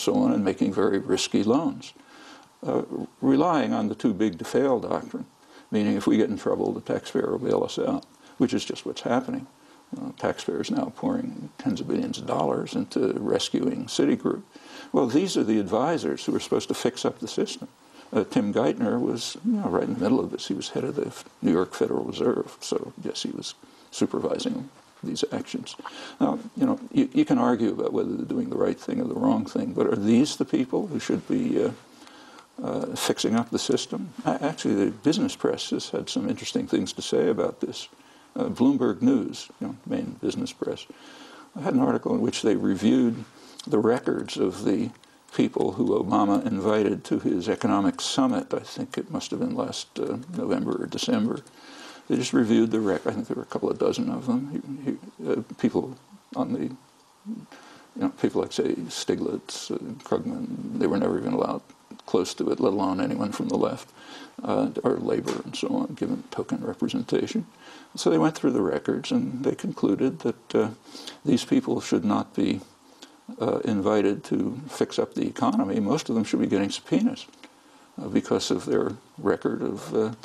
so on, and making very risky loans, relying on the too big to fail doctrine, meaning if we get in trouble, the taxpayer will bail us out, which is just what's happening. Taxpayers now pouring tens of billions of dollars into rescuing Citigroup. Well, these are the advisors who are supposed to fix up the system. Tim Geithner was right in the middle of this. He was head of the New York Federal Reserve, so yes, he was supervising these actions. Now, you can argue about whether they're doing the right thing or the wrong thing, but are these the people who should be fixing up the system? Actually, the business press has had some interesting things to say about this. Bloomberg News, main business press, had an article in which they reviewed the records of the people who Obama invited to his economic summit. I think it must have been last November or December. They just reviewed the record. I think there were a couple of dozen of them. People on the, people like, say, Stiglitz, Krugman, they were never even allowed close to it, let alone anyone from the left, or labor and so on, given token representation. So they went through the records and they concluded that these people should not be invited to fix up the economy. Most of them should be getting subpoenas because of their record of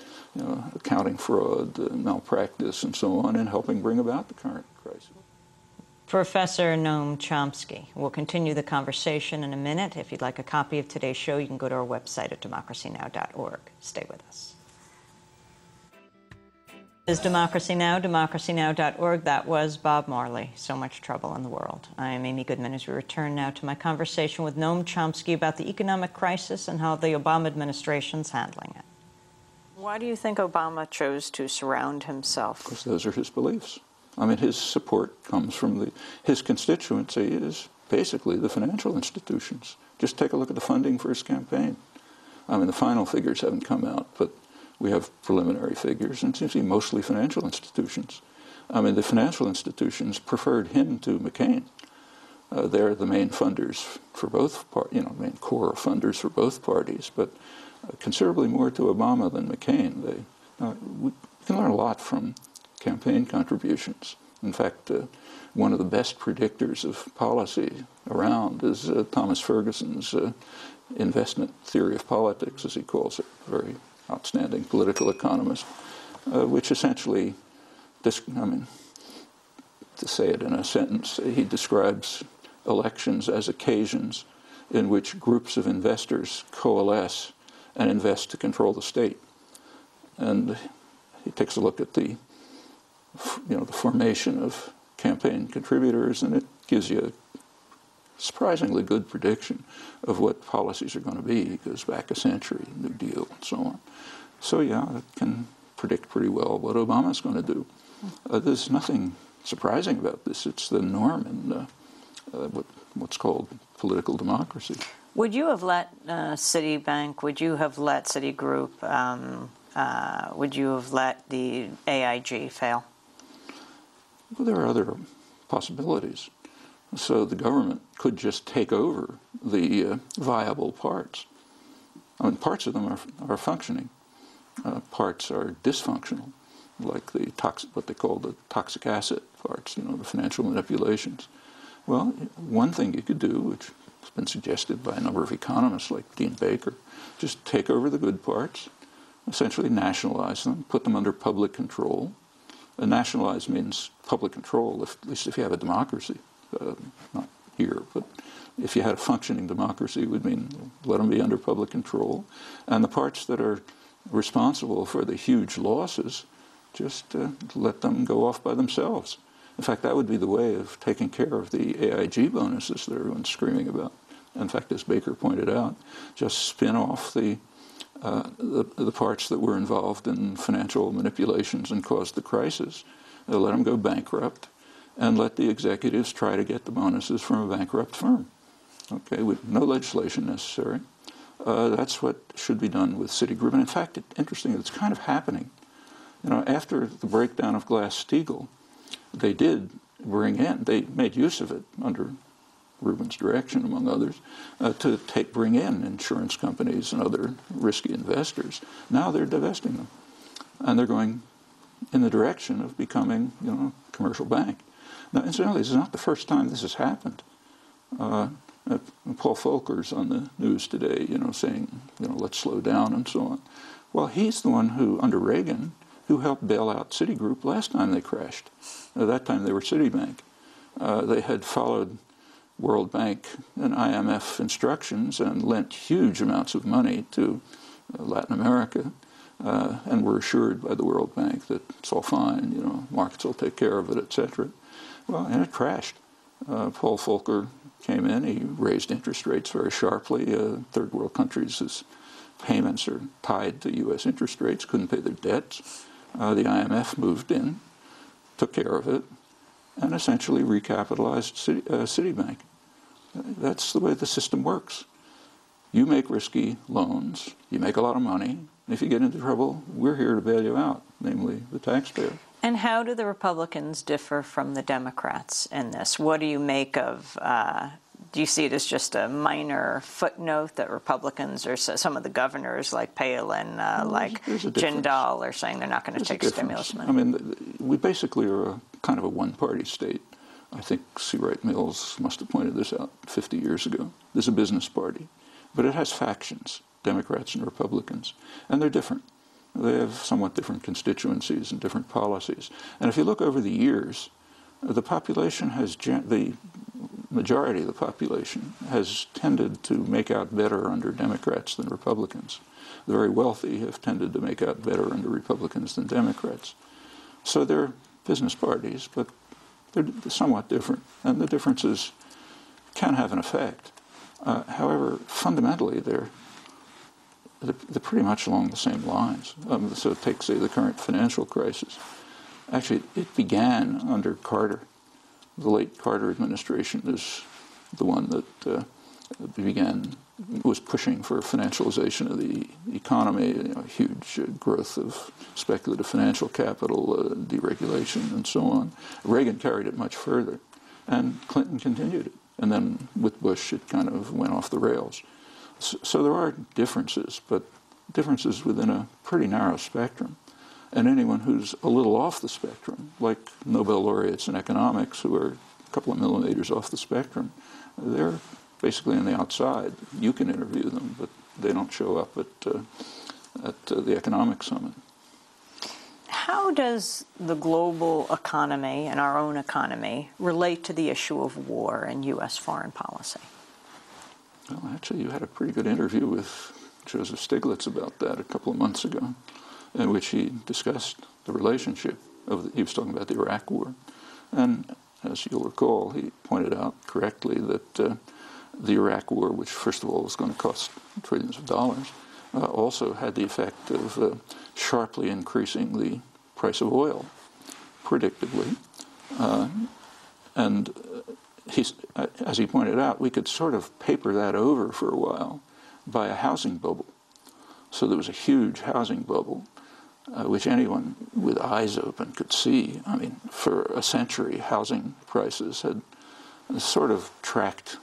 accounting fraud, malpractice, and so on, and helping bring about the current crisis. Professor Noam Chomsky. We'll continue the conversation in a minute. If you'd like a copy of today's show, you can go to our website at democracynow.org. Stay with us. This is Democracy Now!, democracynow.org. That was Bob Marley. So much trouble in the world. I am Amy Goodman as we return now to my conversation with Noam Chomsky about the economic crisis and how the Obama administration's handling it. Why do you think Obama chose to surround himself? Because those are his beliefs. I mean, his support comes from his constituency is basically the financial institutions. Just take a look at the funding for his campaign. I mean, the final figures haven't come out, but we have preliminary figures, and it seems to be mostly financial institutions. I mean, the financial institutions preferred him to McCain. They're the main funders for both parties, main core funders for both parties, but considerably more to Obama than McCain. We can learn a lot from campaign contributions. In fact, one of the best predictors of policy around is Thomas Ferguson's investment theory of politics, as he calls it, a very outstanding political economist, which essentially, to say it in a sentence, he describes elections as occasions in which groups of investors coalesce and invest to control the state. And he takes a look at the formation of campaign contributors, and it gives you a surprisingly good prediction of what policies are going to be. It goes back a century, New Deal, and so on. So yeah, it can predict pretty well what Obama's going to do. There's nothing surprising about this. It's the norm in what's called political democracy. Would you have let Citibank, would you have let Citigroup, would you have let the AIG fail? Well, there are other possibilities. So the government could just take over the viable parts. I mean, parts of them are functioning. Parts are dysfunctional, like what they call the toxic asset parts, the financial manipulations. Well, one thing you could do, which has been suggested by a number of economists like Dean Baker, just take over the good parts, essentially nationalize them, put them under public control. Nationalize means public control, at least if you have a democracy. Not here, but if you had a functioning democracy, it would mean let them be under public control. And the parts that are responsible for the huge losses, just let them go off by themselves. In fact, that would be the way of taking care of the AIG bonuses that everyone's screaming about. In fact, as Baker pointed out, just spin off the parts that were involved in financial manipulations and caused the crisis. Let them go bankrupt and let the executives try to get the bonuses from a bankrupt firm. Okay, with no legislation necessary. That's what should be done with Citigroup. And in fact, interesting, it's kind of happening. After the breakdown of Glass-Steagall, they did they made use of it under Rubin's direction, among others, to bring in insurance companies and other risky investors. Now they're divesting them. And they're going in the direction of becoming, a commercial bank. Now, incidentally, this is not the first time this has happened. Paul Volcker's on the news today, saying, let's slow down and so on. Well, he's the one who, under Reagan, who helped bail out Citigroup last time they crashed. At that time, they were Citibank. They had followed World Bank and IMF instructions and lent huge amounts of money to Latin America, and were assured by the World Bank that it's all fine, markets will take care of it, etc. Well, and it crashed. Paul Volcker came in, he raised interest rates very sharply. Third world countries' payments are tied to U.S. interest rates, couldn't pay their debts. The IMF moved in, took care of it, and essentially recapitalized Citibank. That's the way the system works. You make risky loans, you make a lot of money, and if you get into trouble, we're here to bail you out, namely the taxpayer. And how do the Republicans differ from the Democrats in this? What do you make of, do you see it as just a minor footnote that Republicans or some of the governors like Palin, like Jindal are saying they're not going to take stimulus money? I mean, we basically are a kind of a one-party state. I think C. Wright Mills must have pointed this out 50 years ago. There's a business party, but it has factions, Democrats and Republicans, and they're different. They have somewhat different constituencies and different policies. And if you look over the years, the population has, the majority of the population has tended to make out better under Democrats than Republicans. The very wealthy have tended to make out better under Republicans than Democrats. So they're business parties, but they're somewhat different, and the differences can have an effect. However, fundamentally, they're pretty much along the same lines. So take, say, the current financial crisis. Actually, it began under Carter. The late Carter administration is the one that was pushing for financialization of the economy, huge growth of speculative financial capital, deregulation, and so on. Reagan carried it much further, and Clinton continued it. And then with Bush, it kind of went off the rails. So there are differences, but differences within a pretty narrow spectrum. And anyone who's a little off the spectrum, like Nobel laureates in economics who are a couple of millimeters off the spectrum, they're basically on the outside. You can interview them, but they don't show up at the economic summit. How does the global economy and our own economy relate to the issue of war and U.S. foreign policy? Well, actually, you had a pretty good interview with Joseph Stiglitz about that a couple of months ago, in which he discussed the relationship he was talking about the Iraq War. And as you'll recall, he pointed out correctly that the Iraq War, which first of all was going to cost trillions of dollars, also had the effect of sharply increasing the price of oil, predictably. And as he pointed out, we could sort of paper that over for a while by a housing bubble. So there was a huge housing bubble, which anyone with eyes open could see. I mean, for a century, housing prices had sort of tracked,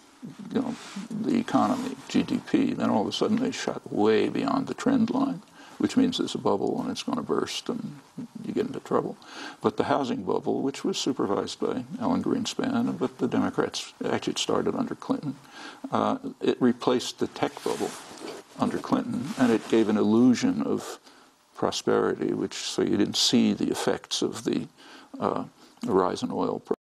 the economy, GDP. Then all of a sudden they shot way beyond the trend line, which means there's a bubble and it's going to burst and you get into trouble. But the housing bubble, which was supervised by Alan Greenspan, but the Democrats, actually it started under Clinton, it replaced the tech bubble under Clinton, and it gave an illusion of prosperity, so you didn't see the effects of the rise in oil prices.